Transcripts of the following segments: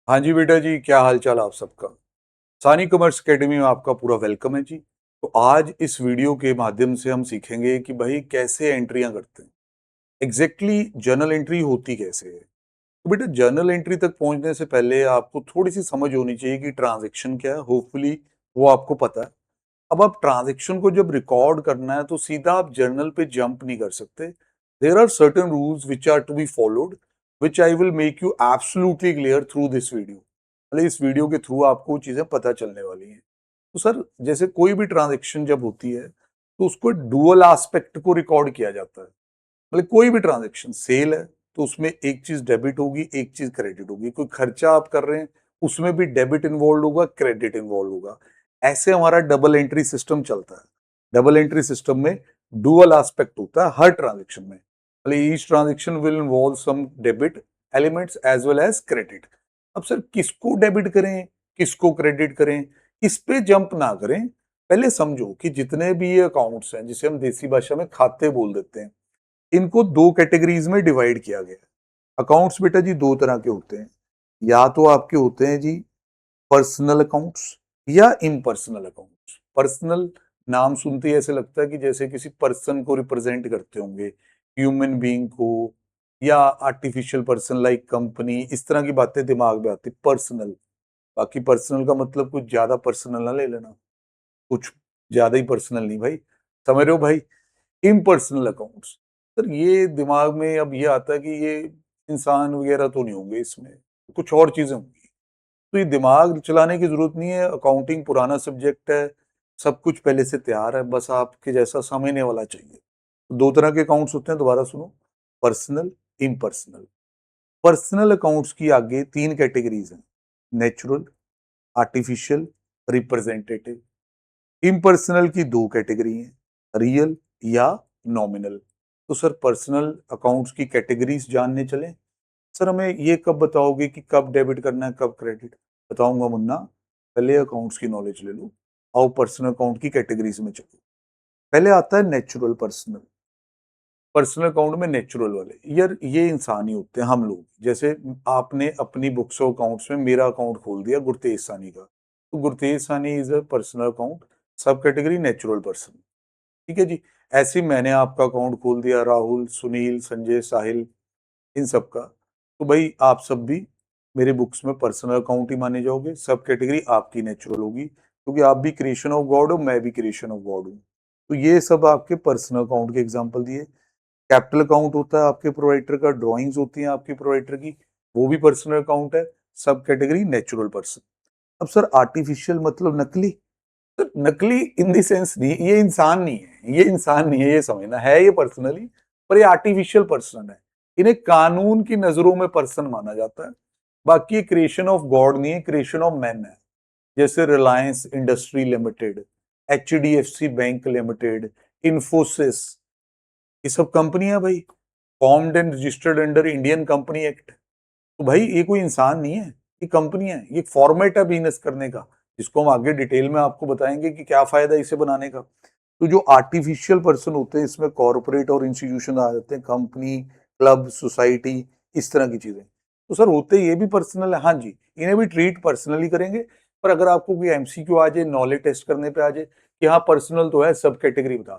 हाँ जी बेटा जी, क्या हाल चाल आप सबका। सानी कॉमर्स एकेडमी में आपका पूरा वेलकम है जी। तो आज इस वीडियो के माध्यम से हम सीखेंगे कि भाई कैसे एंट्रियां करते हैं। जर्नल एंट्री होती कैसे है। तो बेटा जर्नल एंट्री तक पहुंचने से पहले आपको थोड़ी सी समझ होनी चाहिए कि ट्रांजैक्शन क्या है। होपफुली वो आपको पता है। अब आप ट्रांजैक्शन को जब रिकॉर्ड करना है तो सीधा आप जर्नल पे जंप नहीं कर सकते। There are certain rules which are to be followed, which I will make you absolutely clear through this video. मतलब इस वीडियो के थ्रू आपको चीजें पता चलने वाली हैं। तो सर, जैसे कोई भी ट्रांजैक्शन जब होती है तो उसको डुअल एस्पेक्ट को रिकॉर्ड किया जाता है। मतलब कोई भी ट्रांजैक्शन सेल है तो उसमें एक चीज डेबिट होगी, एक चीज क्रेडिट होगी। कोई खर्चा आप कर रहे हैं, उसमें भी डेबिट इन्वॉल्व होगा, क्रेडिट इन्वॉल्व होगा। ऐसे हमारा डबल एंट्री सिस्टम चलता है। डबल एंट्री सिस्टम में डुअल एस्पेक्ट होता है हर ट्रांजैक्शन में। मतलब each transaction will involve some debit elements as well as credit. अब सर, किसको डेबिट करें, किसको क्रेडिट करें, किस पे जंप ना करें। पहले समझो कि जितने भी ये अकाउंट्स हैं, जिसे हम देसी भाषा में खाते बोल देते हैं, इनको दो कैटेगरीज में डिवाइड किया गया है। अकाउंट्स बेटा जी दो तरह के होते हैं। या तो आपके होते हैं जी पर्सनल अकाउंट्स या इम्पर्सनल अकाउंट्स। पर्सनल नाम सुनते ही ऐसे लगता है कि जैसे किसी पर्सन को रिप्रेजेंट करते होंगे, ह्यूमन बीइंग को, या आर्टिफिशियल पर्सन लाइक कंपनी। इस तरह की बातें दिमाग में आती। पर्सनल, बाकी पर्सनल का मतलब कुछ ज्यादा पर्सनल ना ले लेना, कुछ ज्यादा ही पर्सनल नहीं भाई। समझ रहे हो भाई। इम्पर्सनल अकाउंट्स, सर ये दिमाग में अब ये आता है कि ये इंसान वगैरह तो नहीं होंगे, इसमें कुछ और चीजें होंगी। तो ये दिमाग चलाने की जरूरत नहीं है। अकाउंटिंग पुराना सब्जेक्ट है, सब कुछ पहले से तैयार है, बस आपके जैसा समझने वाला चाहिए। तो दो तरह के अकाउंट्स होते हैं, दोबारा सुनो। Personal, impersonal. पर्सनल अकाउंट्स की आगे तीन कैटेगरीज हैं: नेचुरल, आर्टिफिशियल, रिप्रेजेंटेटिव। इम्पर्सनल की दो कैटेगरी हैं: रियल या नॉमिनल। तो सर, पर्सनल अकाउंट्स की कैटेगरीज जानने चले। सर हमें ये कब बताओगे कि कब डेबिट करना है, कब क्रेडिट? बताऊंगा मुन्ना, पहले अकाउंट्स की नॉलेज ले लो। आओ पर्सनल अकाउंट की कैटेगरीज में चलो। पहले आता है नेचुरल पर्सनल। पर्सनल अकाउंट में नेचुरल वाले यार ये इंसान ही होते हैं, हम लोग जैसे। आपने अपनी बुक्स ऑफ अकाउंट्स में मेरा अकाउंट खोल दिया गुरतेज सानी का, तो गुरतेज सानी इज अ पर्सनल अकाउंट, सब कैटेगरी नेचुरल पर्सन। ठीक है जी। ऐसे ही मैंने आपका अकाउंट खोल दिया, राहुल, सुनील, संजय, साहिल, इन सब का। तो भाई आप सब भी मेरे बुक्स में पर्सनल अकाउंट ही माने जाओगे, सब कैटेगरी आपकी नेचुरल होगी, क्योंकि आप भी क्रिएशन ऑफ गॉड हो, मैं भी क्रिएशन ऑफ गॉड हूँ। तो ये सब आपके पर्सनल अकाउंट के एग्जांपल दिए। कैपिटल अकाउंट होता है आपके प्रोवाइडर का, ड्राइंग्स होती हैं आपकी प्रोवाइडर की, वो भी पर्सनल अकाउंट है, सब कैटेगरी नेचुरल पर्सन। अब सर आर्टिफिशियल मतलब नकली। तो नकली इन द सेंस नहीं, ये इंसान नहीं है, ये इंसान नहीं है, ये समझना है, ये पर्सनली, पर ये आर्टिफिशियल पर्सन है। इन्हें कानून की नजरों में पर्सन माना जाता है। बाकी क्रिएशन ऑफ गॉड नहीं है, क्रिएशन ऑफ मैन है। जैसे Reliance industry limited, HDFC bank limited, Infosys, ये सब कंपनियां भाई, formed and registered under Indian company act. तो भाई ये कोई इंसान नहीं है, ये कंपनी है, ये फॉर्मेट है बिजनेस करने का, जिसको हम आगे डिटेल में आपको बताएंगे कि क्या फायदा है इसे बनाने का। तो जो आर्टिफिशियल पर्सन होते हैं, इसमें कॉर्पोरेट और इंस्टीट्यूशन आ जाते हैं, कंपनी, क्लब, सोसाइटी, इस तरह की चीजें। तो सर होते ये भी पर्सनल है, हाँ जी, इन्हें भी ट्रीट पर्सनली करेंगे। पर अगर आपको कोई एमसीक्यू आ जाए, नॉलेज टेस्ट करने पे आ जाए कि हाँ पर्सनल तो है, सब कैटेगरी बता,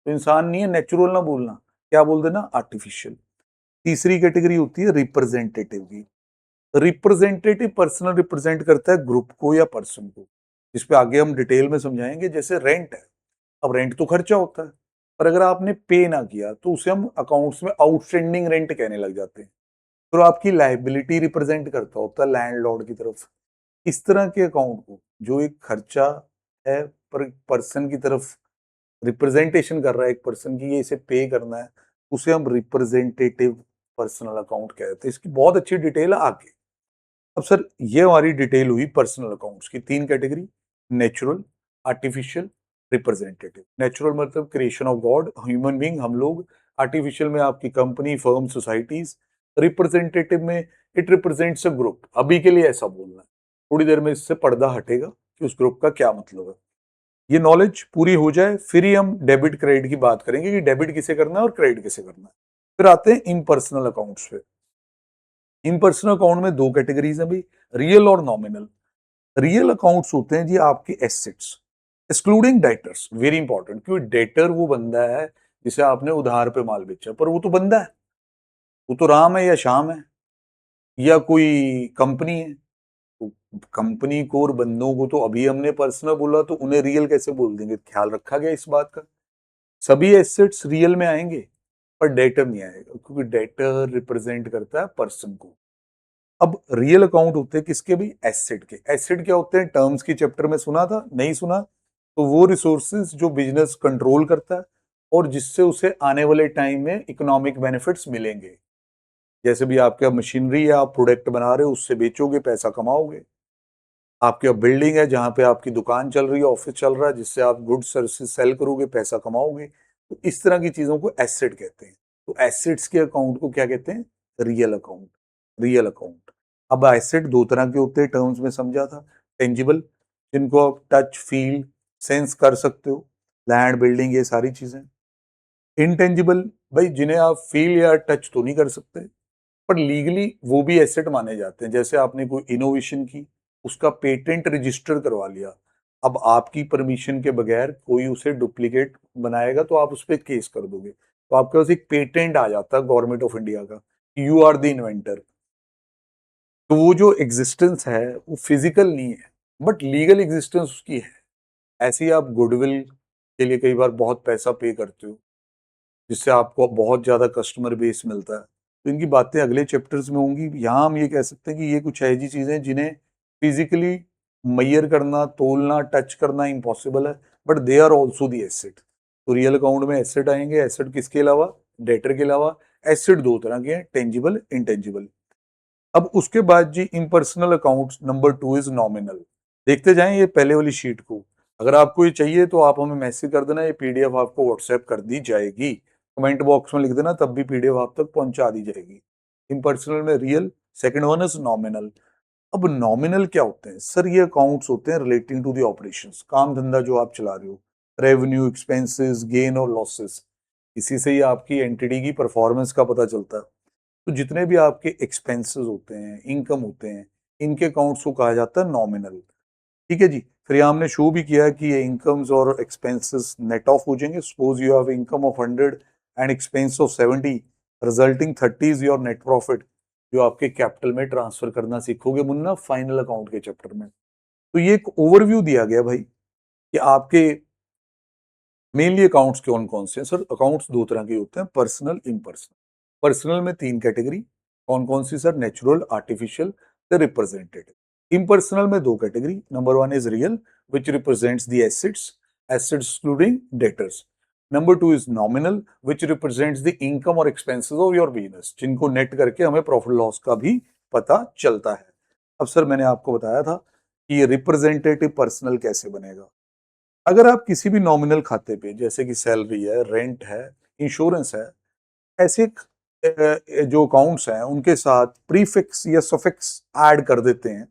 तो इंसान नहीं है, नेचुरल ना बोलना, क्या बोल देना, आर्टिफिशियल। तीसरी कैटेगरी होती है रिप्रेजेंटेटिव की। रिप्रेजेंटेटिव पर्सनल रिप्रेजेंट करता है ग्रुप को या पर्सन को। इस पे आगे हम डिटेल में समझाएंगे। जैसे रेंट है, अब रेंट तो खर्चा होता है, पर अगर आपने पे ना किया तो उसे हम अकाउंट्स में आउटस्टैंडिंग रेंट कहने लग जाते हैं। तो आपकी लाइबिलिटी रिप्रेजेंट करता होता है लैंडलॉर्ड की तरफ। इस तरह के अकाउंट को, जो एक खर्चा है पर पर्सन की तरफ रिप्रेजेंटेशन कर रहा है एक पर्सन की, ये इसे पे करना है, उसे हम रिप्रेजेंटेटिव पर्सनल अकाउंट कहते हैं। इसकी बहुत अच्छी डिटेल है आगे। अब सर ये हमारी डिटेल हुई पर्सनल अकाउंट्स की, तीन category: natural, artificial, representative. Natural मतलब creation of God, human being, हम लोग। आर्टिफिशियल में आपकी कंपनी, फर्म, सोसाइटीज। रिप्रेजेंटेटिव में इट रिप्रेजेंट्स अ ग्रुप। अभी के लिए ऐसा बोलना है, थोड़ी देर में इससे पर्दा हटेगा कि उस ग्रुप का क्या मतलब है। ये नॉलेज पूरी हो जाए फिर ही हम डेबिट क्रेडिट की बात करेंगे कि डेबिट किसे करना है और क्रेडिट किसे करना है। फिर आते हैं इम्पर्सनल अकाउंट्स पे। इम्पर्सनल अकाउंट में दो कैटेगरीज हैं भाई, रियल और नॉमिनल। रियल अकाउंट्स होते हैं जी आपके assets, excluding debtors, very important, क्योंकि डेटर वो बंदा है जिसे आपने उधार पे माल बेचा, पर वो तो बंदा है, वो तो राम है या श्याम है या कोई कंपनी है। तो कंपनी को और बंदों को तो अभी हमने पर्सनल बोला, तो उन्हें रियल कैसे बोल देंगे? ख्याल रखा गया इस बात का। सभी एसेट्स रियल में आएंगे पर डेटर नहीं आएगा, क्योंकि डेटर रिप्रेजेंट करता है पर्सन को। अब रियल अकाउंट होते हैं किसके भी? एसेट के। एसेट क्या होते हैं? टर्म्स की चैप्टर में सुना था, नहीं सुना तो वो रिसोर्सेज जो बिजनेस कंट्रोल करता है और जिससे उसे आने वाले टाइम में इकोनॉमिक बेनिफिट्स मिलेंगे। जैसे भी आपके मशीनरी है, आप प्रोडक्ट बना रहे हो, उससे बेचोगे, पैसा कमाओगे। आपकी बिल्डिंग है जहां पे आपकी दुकान चल रही है, ऑफिस चल रहा है, जिससे आप गुड सर्विसेज सेल करोगे, पैसा कमाओगे। तो इस तरह की चीजों को एसेट कहते हैं। तो एसेट्स के अकाउंट को क्या कहते हैं? Real account. Real account. अब एसेट दो तरह के होते हैं, टर्म्स में समझा था। टेंजिबल, जिनको आप टच फील सेंस कर सकते हो, लैंड बिल्डिंग ये सारी चीजें। इनटेंजिबल, भाई जिन्हें आप फील या टच तो नहीं कर सकते, पर लीगली वो भी एसेट माने जाते हैं। जैसे आपने कोई इनोवेशन की, उसका पेटेंट रजिस्टर करवा लिया, अब आपकी परमिशन के बगैर कोई उसे डुप्लीकेट बनाएगा तो आप उस पर केस कर दोगे, तो आपके पास एक पेटेंट आ जाता है गवर्नमेंट ऑफ इंडिया का, यू आर द इन्वेंटर। तो वो जो एग्जिस्टेंस है वो फिजिकल नहीं है, बट लीगल एग्जिस्टेंस उसकी है। ऐसे ही आप गुडविल के लिए कई बार बहुत पैसा पे करते हो, जिससे आपको बहुत ज्यादा कस्टमर बेस मिलता है। तो इनकी बातें अगले चैप्टर्स में होंगी। यहाँ हम ये कह सकते हैं कि ये कुछ ऐसी चीजें जिन्हें फिजिकली मैयर करना, तोलना, टच करना इम्पॉसिबल है, but they are also the asset. तो रियल अकाउंट में एसेट आएंगे। एसेट किसके अलावा? डेटर के अलावा। एसेट दो तरह के हैं, टेंजिबल, इंटेंजिबल। अब उसके बाद जी impersonal account number 2 is nominal. देखते जाएं ये पहले वाली शीट को। अगर आपको ये चाहिए तो आप हमें मैसेज कर देना, ये पीडीएफ आपको व्हाट्सएप कर दी जाएगी। कमेंट बॉक्स में लिख देना, तब भी पीडीएफ आप तक पहुंचा दी जाएगी। इम्पर्सनल में real, second one is nominal. अब नॉमिनल क्या होते हैं सर? ये अकाउंट्स होते हैं रिलेटिंग टू द ऑपरेशंस, काम धंधा जो आप चला रहे हो, रेवेन्यू, एक्सपेंसेस, गेन और लॉसेस। इसी से ही आपकी एंटिटी की परफॉर्मेंस का पता चलता है। तो जितने भी आपके एक्सपेंसेस होते हैं, इनकम होते हैं, इनके अकाउंट्स को कहा जाता है नॉमिनल। ठीक है जी। फिर यहाँ हमने शो भी किया है कि ये इनकम्स और एक्सपेंसेस नेट ऑफ हो जाएंगे। Suppose you have income of 100 and expense of 70, resulting 30 is your net profit, जो आपके कैपिटल में ट्रांसफर करना सीखोगे मुन्ना फाइनल अकाउंट के चैप्टर में। तो ये एक ओवरव्यू दिया गया भाई कि आपके मेनली अकाउंट्स कौन कौन से हैं। सर अकाउंट्स दो तरह के होते हैं, पर्सनल, इम्पर्सनल। पर्सनल में तीन कैटेगरी, कौन कौन सी sir? Natural, artificial, representative. Impersonal में दो category, number one is real which represents the assets, assets excluding debtors. Number two is nominal which represents the income और एक्सपेंसेस ऑफ योर बिजनेस, जिनको net करके हमें profit loss का भी पता चलता है। अब सर मैंने आपको बताया था कि ये रिप्रेजेंटेटिव पर्सनल कैसे बनेगा। अगर आप किसी भी नॉमिनल खाते पे, जैसे कि सैलरी है, रेंट है, इंश्योरेंस है, ऐसे जो अकाउंट्स हैं उनके साथ प्रीफिक्स या सफिक्स ऐड कर देते हैं,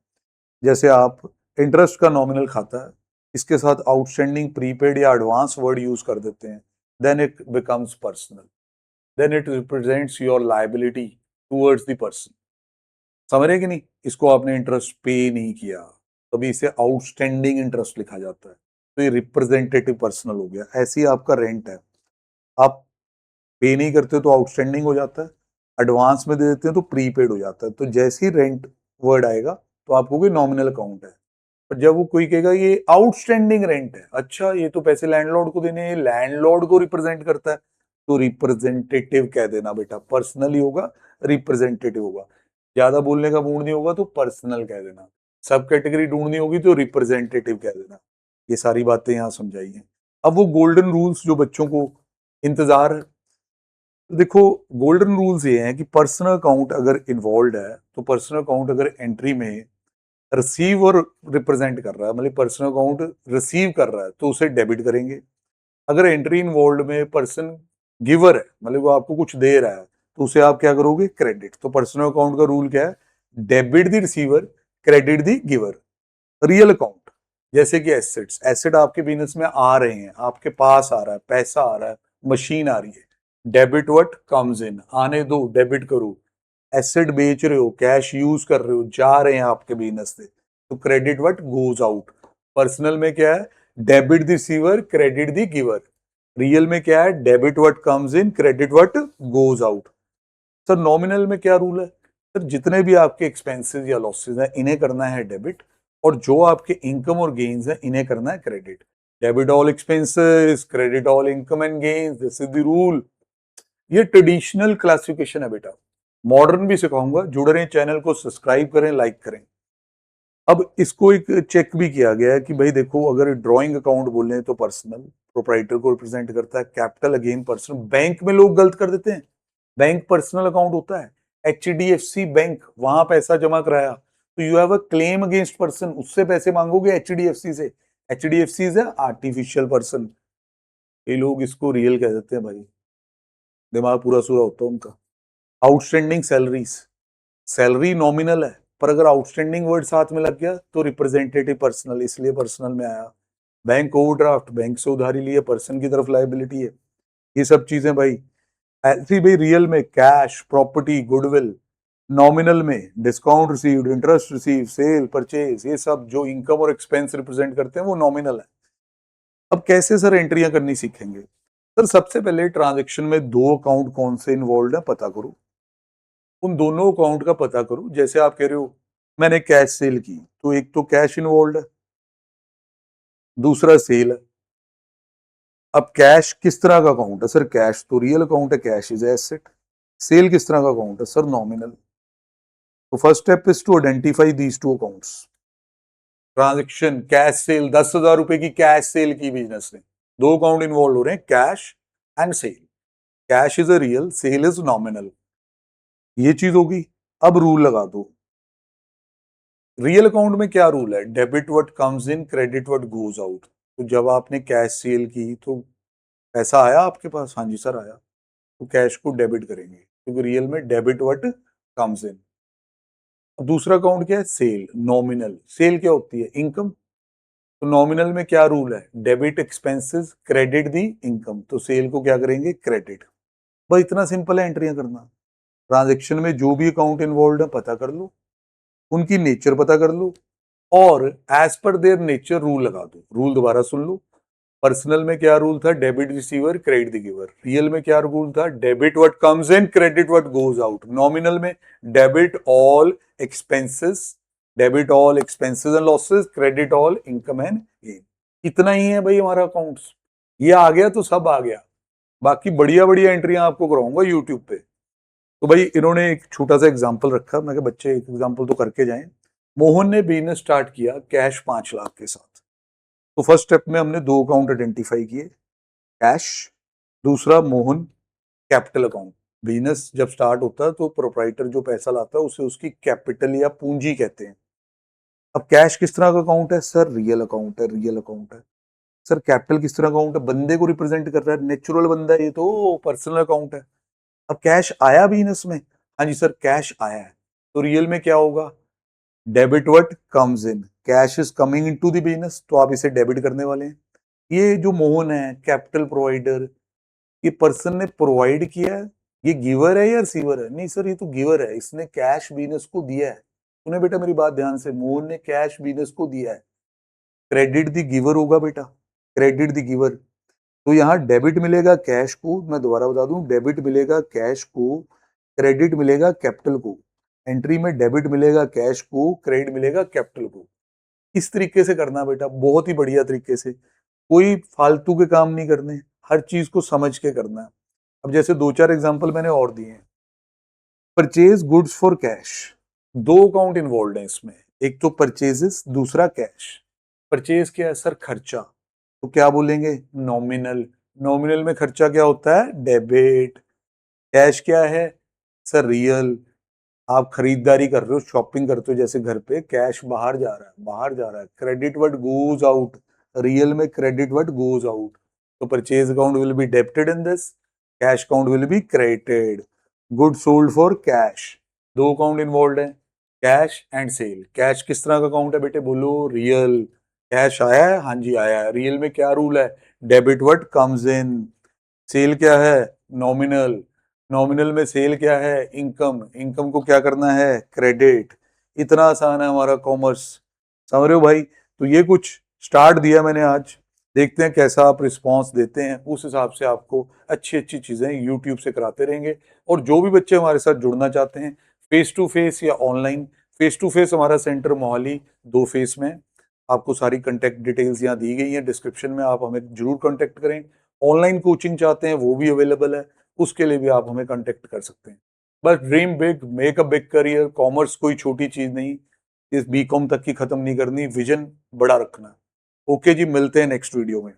जैसे आप इंटरेस्ट का नॉमिनल खाता है, इसके साथ आउटस्टैंडिंग, प्रीपेड या एडवांस वर्ड यूज कर देते हैं, then it becomes personal, then it represents your liability towards the person. समझ रहे कि नहीं? इसको आपने इंटरेस्ट पे नहीं किया, तभी इसे आउटस्टैंडिंग इंटरेस्ट लिखा जाता है, तो ये रिप्रेजेंटेटिव पर्सनल हो गया। ऐसे ही आपका रेंट है, आप पे नहीं करते तो आउटस्टैंडिंग हो जाता है, एडवांस में दे देते हैं तो प्रीपेड हो जाता है। तो जैसे ही रेंट वर्ड आएगा तो आपको कोई नॉमिनल अकाउंट है। पर जब वो कोई कहेगा ये आउटस्टैंडिंग रेंट है, अच्छा ये तो पैसे लैंडलॉर्ड को देने हैं, लैंडलॉर्ड को रिप्रेजेंट करता है, तो रिप्रेजेंटेटिव कह देना बेटा, पर्सनल ही होगा, रिप्रेजेंटेटिव होगा। ज्यादा बोलने का मूड नहीं होगा तो पर्सनल कह देना, सब कैटेगरी ढूंढनी होगी तो रिप्रेजेंटेटिव कह देना। ये सारी बातें यहाँ समझाई हैं। अब वो गोल्डन रूल्स जो बच्चों को इंतजार है, तो देखो गोल्डन रूल्स ये हैं कि पर्सनल अकाउंट अगर इन्वॉल्व है, तो पर्सनल अकाउंट अगर एंट्री में रिसीव और रिप्रेजेंट कर रहा है, मतलब पर्सनल अकाउंट रिसीव कर रहा है, तो उसे डेबिट करेंगे। अगर एंट्री इन्वॉल्व में पर्सन गिवर है, मतलब वो आपको कुछ दे रहा है, तो उसे आप क्या करोगे? क्रेडिट। तो पर्सनल अकाउंट का रूल क्या है? Debit the receiver, credit the giver. Real account जैसे कि एसेट्स, एसेट आपके बिजनेस में आ रहे हैं, आपके पास आ रहा है, पैसा आ रहा है, मशीन आ रही है, डेबिट व्हाट कम्स इन, आने दो, डेबिट करो। एसेट बेच रहे हो, कैश यूज कर रहे हो, जा रहे हैं आपके बिजनेस से, तो credit what goes out. Personal में क्या है, debit the receiver, credit the giver. Real में क्या है, debit what comes in, credit what goes out. Sir nominal में क्या रूल है, सर जितने भी आपके एक्सपेंसेस या लॉसेस हैं इन्हें करना है डेबिट, और जो आपके इनकम और गेन्स हैं इन्हें करना है credit. Debit all expenses, credit all income and gains, this is the rule. ये ट्रेडिशनल क्लासिफिकेशन है बेटा, मॉडर्न भी सिखाऊंगा। जुड़ रहे चैनल को सब्सक्राइब करें, लाइक करें। अब इसको एक चेक भी किया गया है कि भाई देखो, अगर ड्राइंग अकाउंट बोले तो पर्सनल प्रोप्राइटर को रिप्रेजेंट करता है, कैपिटल अगेन पर्सनल। बैंक में लोग गलत कर देते हैं, बैंक पर्सनल अकाउंट होता है। HDFC बैंक, वहां पैसा जमा कराया तो you have a claim against person, उससे पैसे मांगोगे HDFC से। HDFC इज आर्टिफिशियल पर्सन, ये लोग इसको रियल कह देते हैं भाई, दिमाग पूरा सूरा होता है उनका। आउटस्टैंडिंग सैलरीज, सैलरी नॉमिनल है, पर अगर आउटस्टैंडिंग वर्ड साथ में लग गया तो रिप्रेजेंटेटिव पर्सनल, इसलिए पर्सनल में आया। बैंक ओवरड्राफ्ट, बैंक से उधारी लिए, पर्सन की तरफ लायबिलिटी है। ये सब चीजें भाई ऐसी। भाई रियल में कैश, प्रॉपर्टी, गुडविल। नॉमिनल में discount received, interest receive, sale, purchase, ये सब जो इनकम और एक्सपेंस रिप्रेजेंट करते हैं वो नॉमिनल है। अब कैसे सर एंट्रियां करनी सीखेंगे। सर सबसे पहले ट्रांजेक्शन में दो अकाउंट कौन से इन्वॉल्व है पता करो, उन दोनों अकाउंट का पता करो। जैसे आप कह रहे हो मैंने कैश सेल की, तो एक तो कैश इन्वॉल्व है, दूसरा सेल है। अब कैश किस तरह का अकाउंट है, सर कैश तो रियल अकाउंट है, कैश इज एसेट। सेल किस तरह का अकाउंट है, सर नॉमिनल। तो first step is to identify these two accounts. Transaction cash sale, 10,000 रुपए की कैश सेल की बिजनेस ने, दो अकाउंट इन्वॉल्व हो रहे हैं, cash and sale. Cash is a real, sale is nominal, ये चीज होगी। अब रूल लगा दो, रियल अकाउंट में क्या रूल है, debit what comes in, credit what goes out. तो जब आपने कैश सेल की तो पैसा आया आपके पास, हाँ जी सर आया, तो कैश को डेबिट करेंगे क्योंकि रियल में डेबिट व्हाट कम्स इन। दूसरा अकाउंट क्या है, सेल, नॉमिनल। सेल क्या होती है, इनकम। तो नॉमिनल में क्या रूल है, डेबिट एक्सपेंसेस, क्रेडिट दी इनकम, तो सेल को क्या करेंगे, क्रेडिट। बस इतना सिंपल है एंट्रियां करना। ट्रांजेक्शन में जो भी अकाउंट इन्वॉल्व है पता कर लो, उनकी नेचर पता कर लो, और as per their nature rule लगा दो। रूल दोबारा सुन लो, पर्सनल में क्या रूल था, debit receiver, credit the giver. Real में क्या रूल था, debit what comes in, credit what goes out. Nominal में debit all expenses, debit all expenses and losses, credit all income and gain. इतना ही है भाई हमारा अकाउंट्स। ये आ गया तो सब आ गया, बाकी बढ़िया बढ़िया एंट्रियां आपको कराऊंगा यूट्यूब पे। तो भाई इन्होंने एक छोटा सा एग्जाम्पल रखा, मैं बच्चे एक एग्जाम्पल तो करके जाएं। मोहन ने बिजनेस स्टार्ट किया कैश 5 लाख के साथ। तो फर्स्ट स्टेप में हमने दो अकाउंट आइडेंटिफाई किए, कैश, दूसरा मोहन कैपिटल अकाउंट। बिजनेस जब स्टार्ट होता है तो प्रोप्राइटर जो पैसा लाता है उसे उसकी कैपिटल या पूंजी कहते हैं। अब कैश किस तरह का अकाउंट है, सर रियल अकाउंट है, रियल अकाउंट है। सर कैपिटल किस तरह अकाउंट है, बंदे को रिप्रेजेंट कर रहा है, नेचुरल बंदा है, ये तो पर्सनल अकाउंट है। अब कैश आया बिजनेस में, हाँ जी सर कैश आया है, तो रियल में क्या होगा, debit what comes in, cash is coming into the business, तो आप इसे डेबिट करने वाले हैं। ये जो मोहन है कैपिटल प्रोवाइडर, ये पर्सन ने प्रोवाइड किया है, ये गिवर है या रिसीवर है, नहीं सर ये तो गिवर है, इसने कैश बिजनेस को दिया है। सुने बेटा मेरी बात ध्यान से, मोहन ने कैश बिजनेस को दिया है, क्रेडिट द गिवर होगा बेटा, क्रेडिट द गिवर। तो यहाँ डेबिट मिलेगा कैश को, मैं दोबारा बता दूं, डेबिट मिलेगा कैश को, क्रेडिट मिलेगा कैपिटल को। एंट्री में डेबिट मिलेगा कैश को, क्रेडिट मिलेगा कैपिटल को। इस तरीके से करना बेटा, बहुत ही बढ़िया तरीके से, कोई फालतू के काम नहीं करने, हर चीज को समझ के करना है। अब जैसे दो चार एग्जांपल मैंने और दिए हैं। परचेज गुड्स फॉर कैश, दो अकाउंट इन्वॉल्व है इसमें, एक तो परचेजेस, दूसरा कैश। परचेज क्या है सर, खर्चा, तो क्या बोलेंगे, नॉमिनल। नॉमिनल में खर्चा क्या होता है, डेबिट। कैश क्या है सर, रियल। आप खरीदारी कर रहे हो, शॉपिंग करते हो जैसे घर पे, कैश बाहर जा रहा है, बाहर जा रहा है। Credit what goes out, real में क्रेडिट व्हाट गोज आउट। तो purchase account will be debited in this, cash account will be credited. Good sold for cash, दो अकाउंट इन्वॉल्व है, कैश एंड सेल। कैश किस तरह का account है बेटे, बोलो रियल। कैश आया है, हाँ जी आया है। रियल में क्या रूल है, debit what comes in. Sale क्या है, नॉमिनल। नॉमिनल में सेल क्या है, इनकम, इनकम को क्या करना है, क्रेडिट। इतना आसान है हमारा कॉमर्स, समझ रहे हो भाई। तो ये कुछ स्टार्ट दिया मैंने आज, देखते हैं कैसा आप रिस्पॉन्स देते हैं, उस हिसाब से आपको अच्छी अच्छी चीजें यूट्यूब से कराते रहेंगे। और जो भी बच्चे हमारे साथ जुड़ना चाहते हैं, फेस टू फेस या ऑनलाइन, फेस टू फेस हमारा सेंटर मोहाली 2 फेस में है। आपको सारी कांटेक्ट डिटेल्स यहाँ दी गई हैं डिस्क्रिप्शन में, आप हमें जरूर कांटेक्ट करें। ऑनलाइन कोचिंग चाहते हैं वो भी अवेलेबल है, उसके लिए भी आप हमें कांटेक्ट कर सकते हैं। बस dream big, make a big career. Commerce कोई छोटी चीज नहीं, इस बीकॉम तक की खत्म नहीं करनी, विजन बड़ा रखना है। ओके जी, मिलते हैं नेक्स्ट वीडियो में।